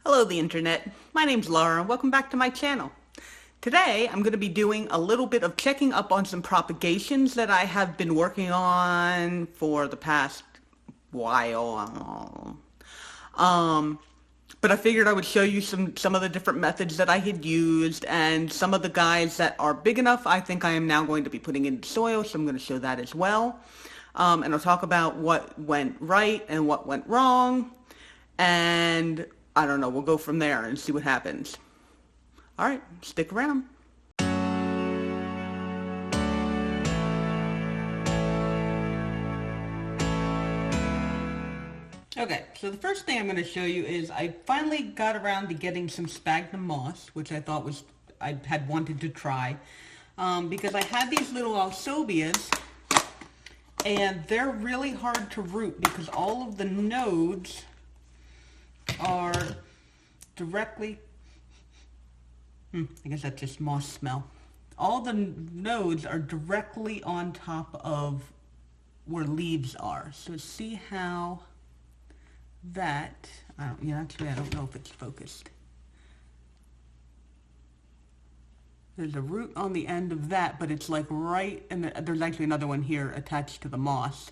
Hello the internet, my name's Laura and welcome back to my channel. Today I'm going to be doing a little bit of checking up on some propagations that I have been working on for the past while. But I figured I would show you some of the different methods that I had used, and some of the guys that are big enough I think I am now going to be putting into soil, so I'm going to show that as well. And I'll talk about what went right and what went wrong, and I don't know, we'll go from there and see what happens. Alright, stick around. Okay, so the first thing I'm going to show you is I finally got around to getting some sphagnum moss, which I thought I had wanted to try, because I had these little alsobias, and they're really hard to root because all of the nodes are directly, I guess that's just moss smell. All the nodes are directly on top of where leaves are. So see how that, actually I don't know if it's focused. There's a root on the end of that, but it's like right, and there's actually another one here attached to the moss.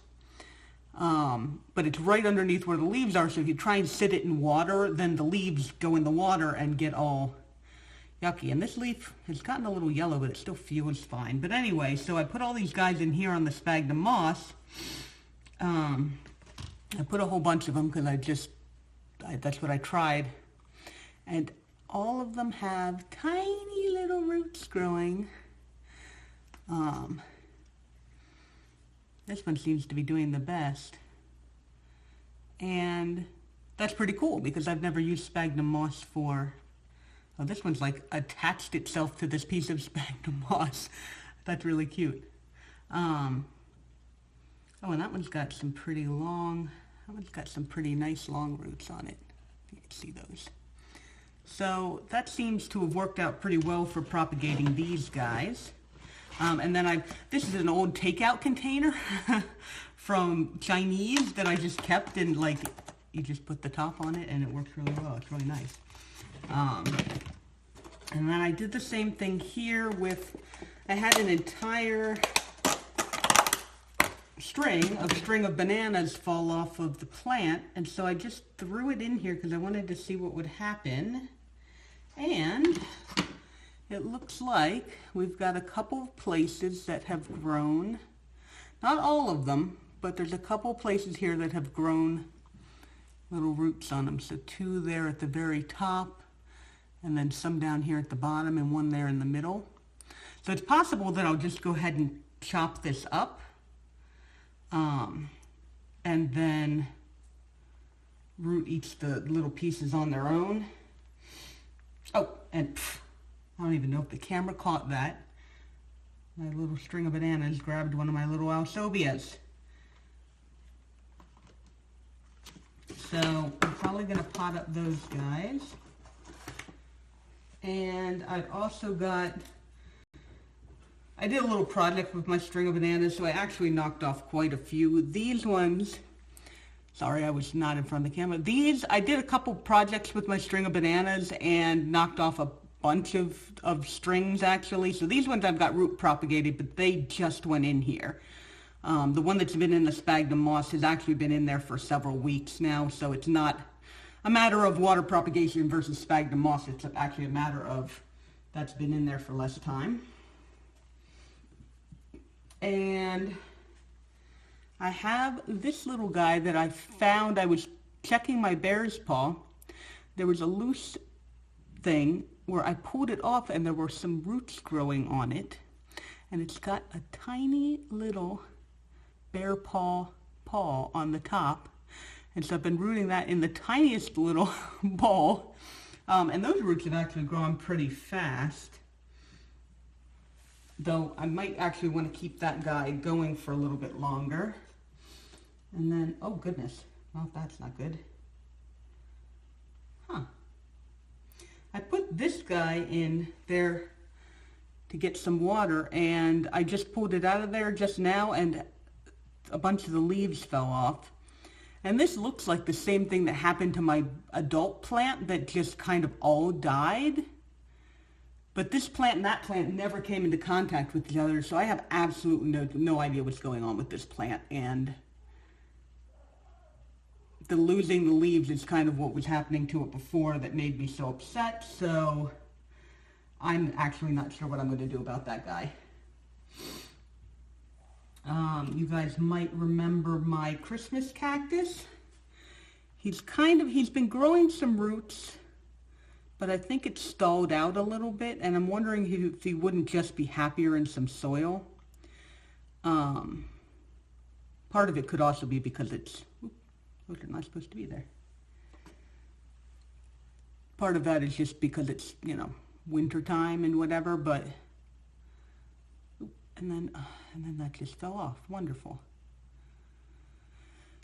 But it's right underneath where the leaves are, so if you try and sit it in water, then the leaves go in the water and get all yucky. And this leaf has gotten a little yellow, but it still feels fine. But anyway, so I put all these guys in here on the sphagnum moss. I put a whole bunch of them because that's what I tried. And all of them have tiny little roots growing. This one seems to be doing the best. And that's pretty cool because I've never used sphagnum moss for... Oh, this one's like attached itself to this piece of sphagnum moss. That's really cute. Oh, and that one's got some pretty nice long roots on it. You can see those. So that seems to have worked out pretty well for propagating these guys. And then this is an old takeout container from Chinese that I just kept, and like, you just put the top on it and it works really well. It's really nice. And then I did the same thing here with, I had an entire string of bananas fall off of the plant, and so I just threw it in here because I wanted to see what would happen. And it looks like we've got a couple of places that have grown, not all of them, but there's a couple of places here that have grown little roots on them. So two there at the very top, and then some down here at the bottom, and one there in the middle. So it's possible that I'll just go ahead and chop this up, and then root each the little pieces on their own. Oh, and I don't even know if the camera caught that. My little string of bananas grabbed one of my little alsobias. So I'm probably going to pot up those guys. And I did a little project with my string of bananas, so I actually knocked off quite a few. These ones, sorry I was not in front of the camera. I did a couple projects with my string of bananas and knocked off a bunch of strings actually. So these ones I've got root propagated, but they just went in here. The one that's been in the sphagnum moss has actually been in there for several weeks now, so it's not a matter of water propagation versus sphagnum moss. It's actually a matter of that's been in there for less time. And I have this little guy that I found. I was checking my bear's paw. There was a loose thing where I pulled it off and there were some roots growing on it. And it's got a tiny little bear paw on the top. And so I've been rooting that in the tiniest little ball. And those roots have actually grown pretty fast. Though I might actually want to keep that guy going for a little bit longer. And then, oh goodness, well that's not good. Huh. I put this guy in there to get some water, and I just pulled it out of there just now, and a bunch of the leaves fell off. And this looks like the same thing that happened to my adult plant that just kind of all died. But this plant and that plant never came into contact with each other, so I have absolutely no idea what's going on with this plant. And the losing the leaves is kind of what was happening to it before that made me so upset. So I'm actually not sure what I'm going to do about that guy. You guys might remember my Christmas cactus. He's been growing some roots, but I think it's stalled out a little bit, and I'm wondering if he wouldn't just be happier in some soil. Part of it could also be because those are not supposed to be there. Part of that is just because it's, winter time and whatever, but, and then that just fell off. Wonderful.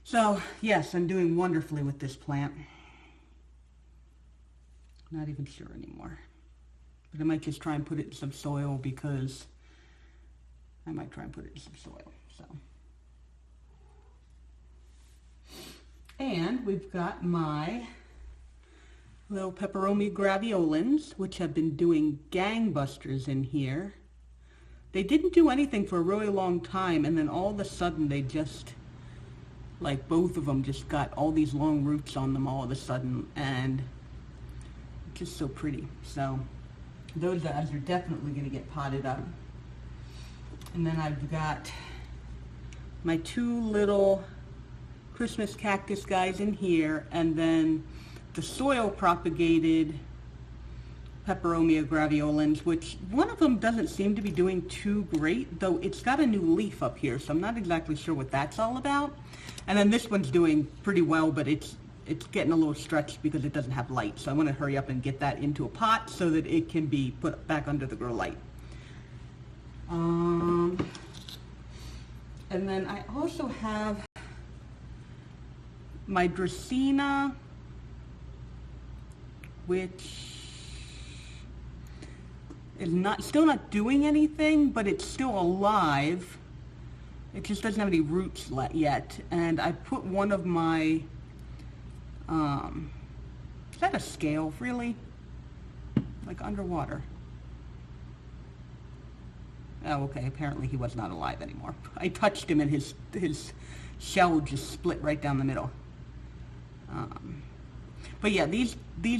So, yes, I'm doing wonderfully with this plant. Not even sure anymore. But I might just try and put it in some soil because I might try and put it in some soil. So. And we've got my little Peperomia Graveolens, which have been doing gangbusters in here. They didn't do anything for a really long time, and then all of a sudden they just, like both of them just got all these long roots on them all of a sudden, and just so pretty. So those guys are definitely going to get potted up. And then I've got my two little Christmas cactus guys in here, and then the soil propagated Peperomia Graveolens, which one of them doesn't seem to be doing too great, though it's got a new leaf up here, so I'm not exactly sure what that's all about. And then this one's doing pretty well, but it's getting a little stretched because it doesn't have light, so I want to hurry up and get that into a pot so that it can be put back under the grow light. And then I also have my Dracaena, which is still not doing anything, but it's still alive. It just doesn't have any roots yet. And I put one of my, is that a scale, really? Like underwater. Oh, okay, apparently he was not alive anymore. I touched him and his shell just split right down the middle. But yeah, these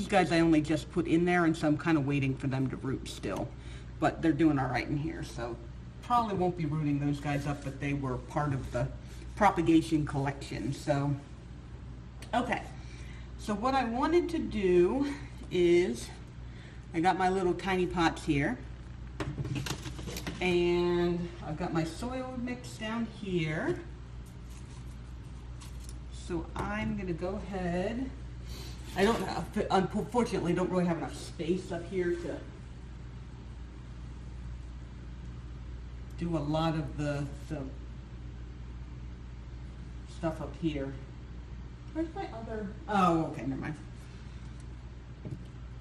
guys I only just put in there, and so I'm kind of waiting for them to root still. But they're doing all right in here, so probably won't be rooting those guys up, but they were part of the propagation collection. So, okay. So what I wanted to do is, I got my little tiny pots here, and I've got my soil mix down here. So I'm going to go ahead. Unfortunately, don't really have enough space up here to do a lot of the stuff up here. Where's my other? Oh, okay, never mind.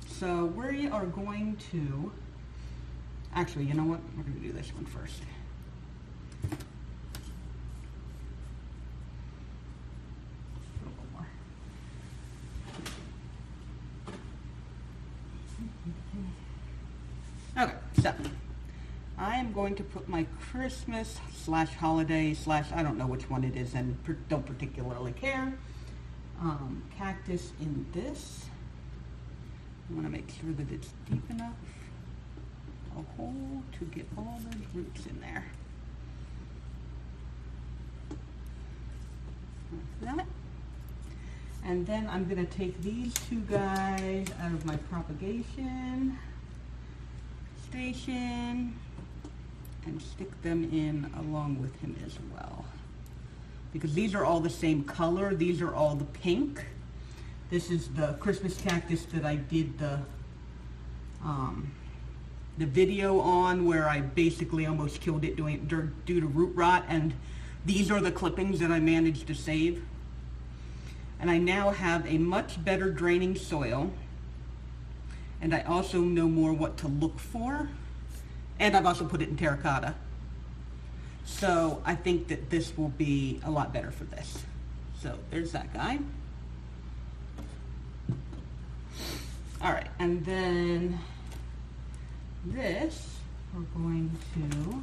So we are going to, actually, you know what? We're going to do this one first. Okay, so I am going to put my Christmas / holiday / I don't know which one it is and don't particularly care, cactus in this. I want to make sure that it's deep enough a hole to get all those roots in there. Like that. And then I'm going to take these two guys out of my propagation station and stick them in along with him as well, because these are all the same color. These are all the pink. This is the Christmas cactus that I did the video on, where I basically almost killed it due to root rot, and these are the clippings that I managed to save. And I now have a much better draining soil, and I also know more what to look for, and I've also put it in terracotta. So I think that this will be a lot better for this. So there's that guy. All right, and then this, we're going to go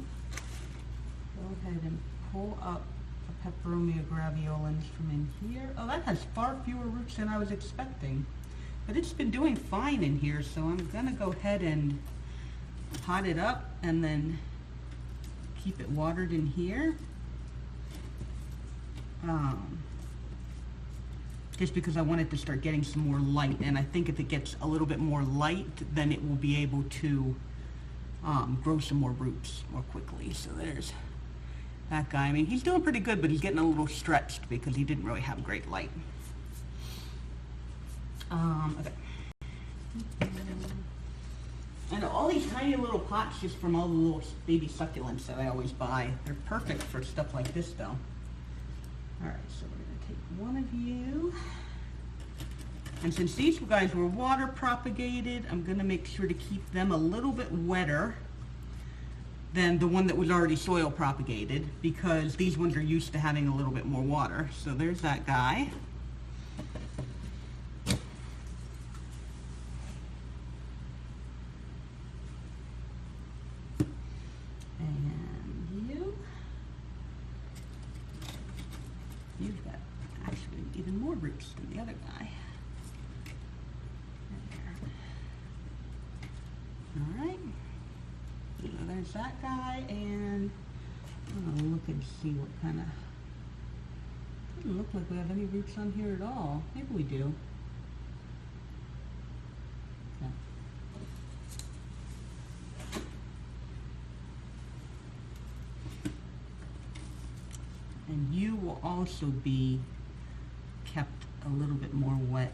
ahead and pull up a Peperomia Graveolens from in here. Oh, that has far fewer roots than I was expecting. But it's been doing fine in here, so I'm gonna go ahead and pot it up and then keep it watered in here. Just because I want it to start getting some more light, and I think if it gets a little bit more light, then it will be able to grow some more roots more quickly. So there's that guy. I mean, he's doing pretty good, but he's getting a little stretched because he didn't really have great light. Okay. And all these tiny little pots just from all the little baby succulents that I always buy. They're perfect for stuff like this though. All right, so we're gonna take one of you. And since these guys were water propagated, I'm gonna make sure to keep them a little bit wetter than the one that was already soil propagated, because these ones are used to having a little bit more water. So there's that guy. And you've got actually even more roots than the other guy. All right. So there's that guy, and I'm gonna look and see what kind of. Doesn't look like we have any roots on here at all. Maybe we do. Yeah. And you will also be kept a little bit more wet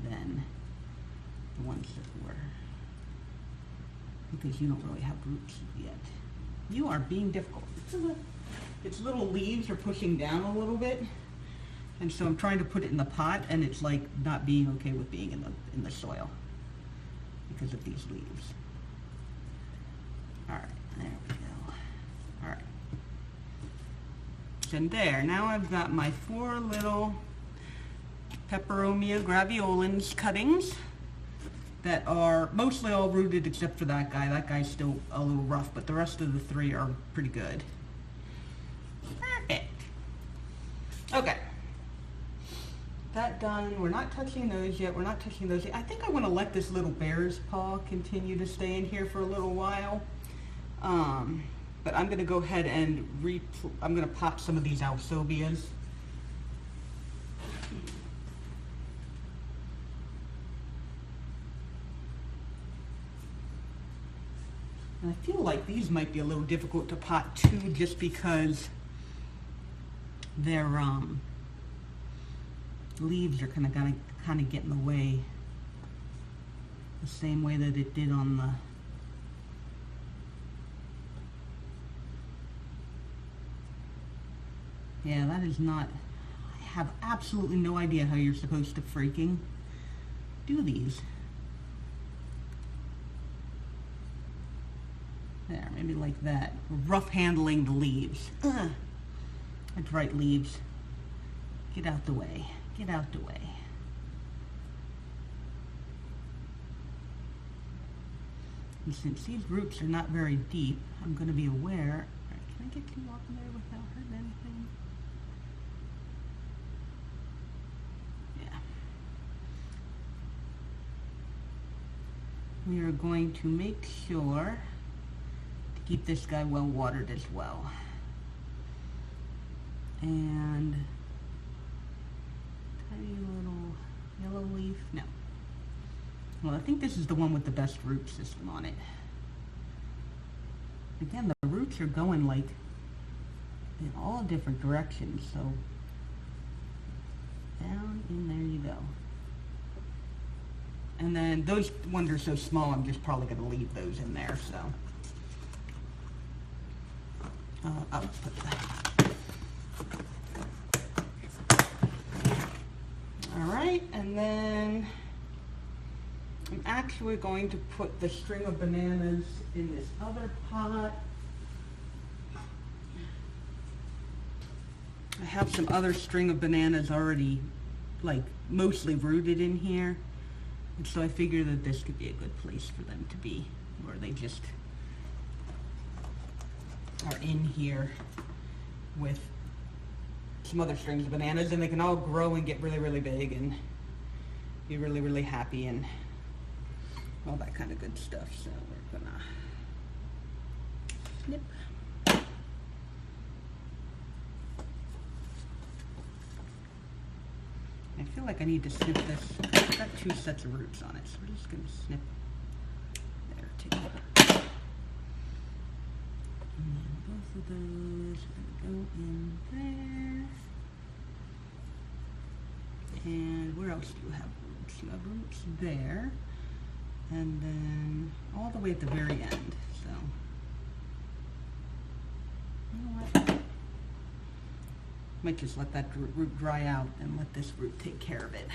than the ones that were, because you don't really have roots yet. You are being difficult. Its little leaves are pushing down a little bit, and so I'm trying to put it in the pot, and it's like not being okay with being in the soil because of these leaves. All right, there we go. All right. And there, now I've got my 4 little Peperomia Graveolens cuttings that are mostly all rooted except for that guy. That guy's still a little rough, but the rest of the 3 are pretty good. Perfect. Okay. That done. We're not touching those yet. We're not touching those yet. I think I want to let this little bear's paw continue to stay in here for a little while. But I'm going to go ahead and I'm going to pop some of these alsobias. And I feel like these might be a little difficult to pot too, just because their leaves are kind of get in the way, the same way that it did on the. Yeah, that is not. I have absolutely no idea how you're supposed to freaking do these. There, maybe like that. Rough handling the leaves. That's right, leaves. Get out the way. Get out the way. And since these roots are not very deep, I'm going to be aware. All right, can I get you off there without hurting anything? Yeah. We are going to make sure keep this guy well watered as well. And tiny little yellow leaf. No. Well, I think this is the one with the best root system on it. Again, the roots are going like in all different directions, so down in there you go. And then those ones are so small, I'm just probably going to leave those in there, so. I'll put that. All right, and then I'm actually going to put the string of bananas in this other pot. I have some other string of bananas already, like, mostly rooted in here. And so I figure that this could be a good place for them to be, where they just are in here with some other strings of bananas, and they can all grow and get really, really big and be really, really happy and all that kind of good stuff. So we're gonna snip. I feel like I need to snip this. It's got 2 sets of roots on it, so we're just gonna snip there too. And then both of those are gonna go in there. And where else do you have roots? You have roots there. And then all the way at the very end. So, you know what? Might just let that root dry out and let this root take care of it.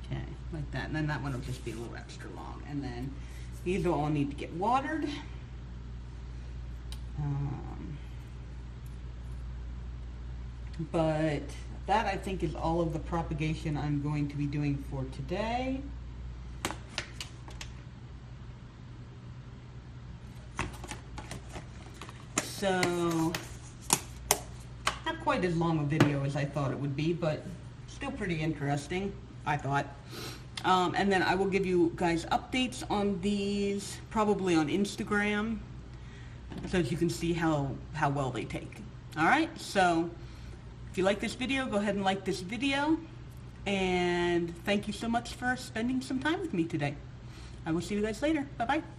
Okay, like that. And then that one will just be a little extra long. And then these will all need to get watered. But that, I think, is all of the propagation I'm going to be doing for today. So, not quite as long a video as I thought it would be, but still pretty interesting, I thought. And then I will give you guys updates on these, probably on Instagram, so that you can see how well they take. Alright, so if you like this video, go ahead and like this video. And thank you so much for spending some time with me today. I will see you guys later. Bye-bye.